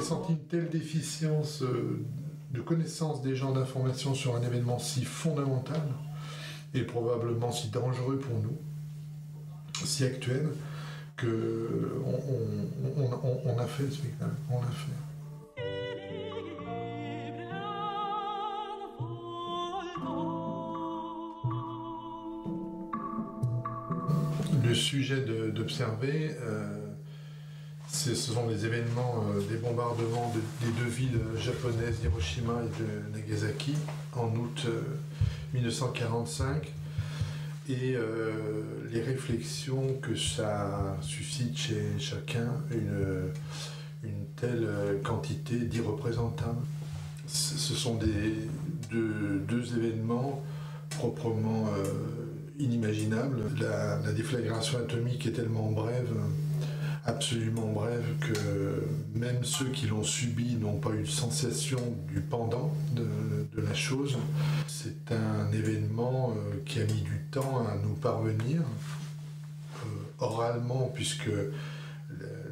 senti une telle déficience de connaissance des gens d'information sur un événement si fondamental et probablement si dangereux pour nous, si actuel, que on a fait le spectacle, on l'a fait. Le sujet d'observer, ce sont les événements des bombardements des deux villes japonaises d'Hiroshima et de Nagasaki en août 1945 et les réflexions que ça suscite chez chacun une telle quantité d'irreprésentables. Ce sont deux événements proprement inimaginables. La déflagration atomique est tellement brève, absolument brève, que même ceux qui l'ont subi n'ont pas eu de sensation du pendant de la chose. C'est un événement qui a mis du temps à nous parvenir, oralement, puisque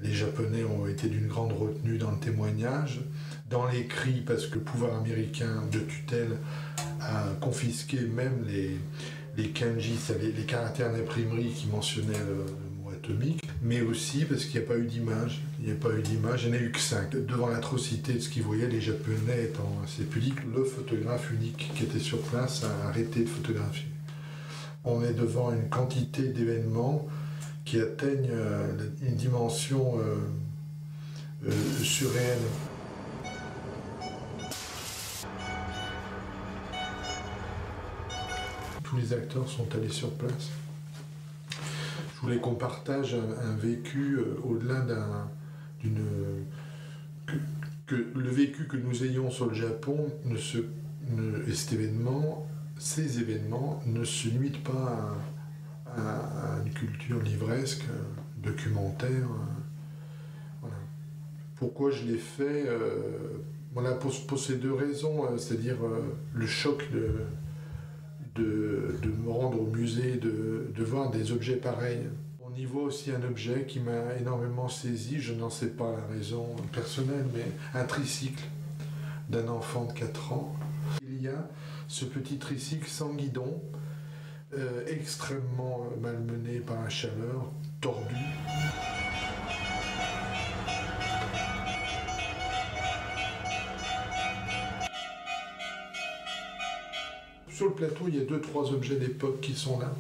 les Japonais ont été d'une grande retenue dans le témoignage, dans l'écrit, parce que le pouvoir américain de tutelle a confisqué même les kanji, les caractères d'imprimerie qui mentionnaient le mot atomique, mais aussi parce qu'il n'y a pas eu d'image. Il n'y en a eu que 5. Devant l'atrocité de ce qu'ils voyaient, les Japonais étant assez pudiques, le photographe unique qui était sur place a arrêté de photographier. On est devant une quantité d'événements qui atteignent une dimension surréelle. Tous les acteurs sont allés sur place. Je voulais qu'on partage un vécu au-delà que le vécu que nous ayons sur le Japon et ces événements ne se limitent pas à une culture livresque, documentaire. Voilà. Pourquoi je l'ai fait voilà, pour ces deux raisons, c'est-à-dire le choc de me rendre au musée, de voir des objets pareils. On y voit aussi un objet qui m'a énormément saisi, je n'en sais pas la raison personnelle, mais un tricycle d'un enfant de 4 ans. Il y a ce petit tricycle sans guidon, extrêmement malmené par la chaleur, tordu. Sur le plateau, il y a 2-3 objets d'époque qui sont là.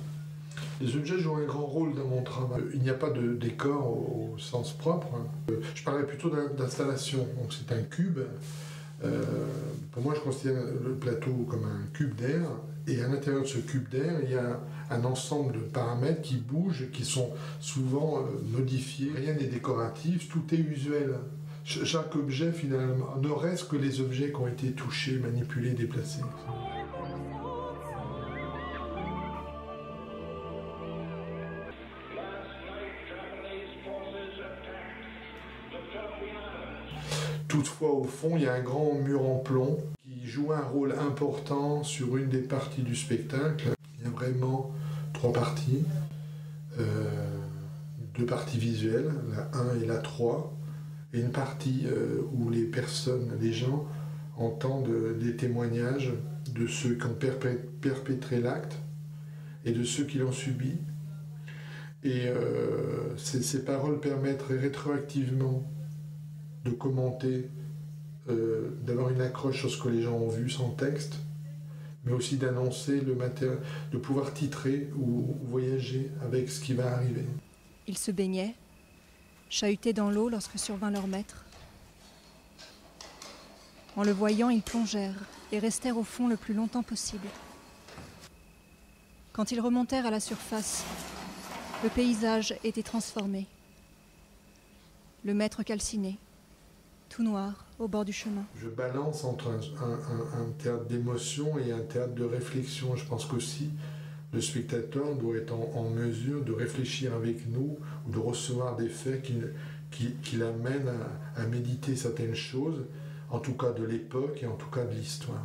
Les objets jouent un grand rôle dans mon travail. Il n'y a pas de décor au sens propre. Je parlerais plutôt d'installation. Donc c'est un cube. Pour moi, je considère le plateau comme un cube d'air. Et à l'intérieur de ce cube d'air, il y a un ensemble de paramètres qui bougent, qui sont souvent modifiés. Rien n'est décoratif, tout est usuel. Chaque objet, finalement, ne reste que les objets qui ont été touchés, manipulés, déplacés. Toutefois, au fond, il y a un grand mur en plomb qui joue un rôle important sur une des parties du spectacle. Il y a vraiment 3 parties, 2 parties visuelles, la 1 et la 3, et une partie où les gens entendent des témoignages de ceux qui ont perpétré l'acte et de ceux qui l'ont subi. Et ces paroles permettent rétroactivement de commenter, d'avoir une accroche sur ce que les gens ont vu sans texte, mais aussi d'annoncer le matériel, de pouvoir titrer ou voyager avec ce qui va arriver. Ils se baignaient, chahutés dans l'eau lorsque survint leur maître. En le voyant, ils plongèrent et restèrent au fond le plus longtemps possible. Quand ils remontèrent à la surface, le paysage était transformé. Le maître calciné, tout noir, au bord du chemin. Je balance entre un théâtre d'émotion et un théâtre de réflexion. Je pense qu'aussi, le spectateur doit être en mesure de réfléchir avec nous ou de recevoir des faits qui l'amènent à méditer certaines choses, en tout cas de l'époque et en tout cas de l'histoire.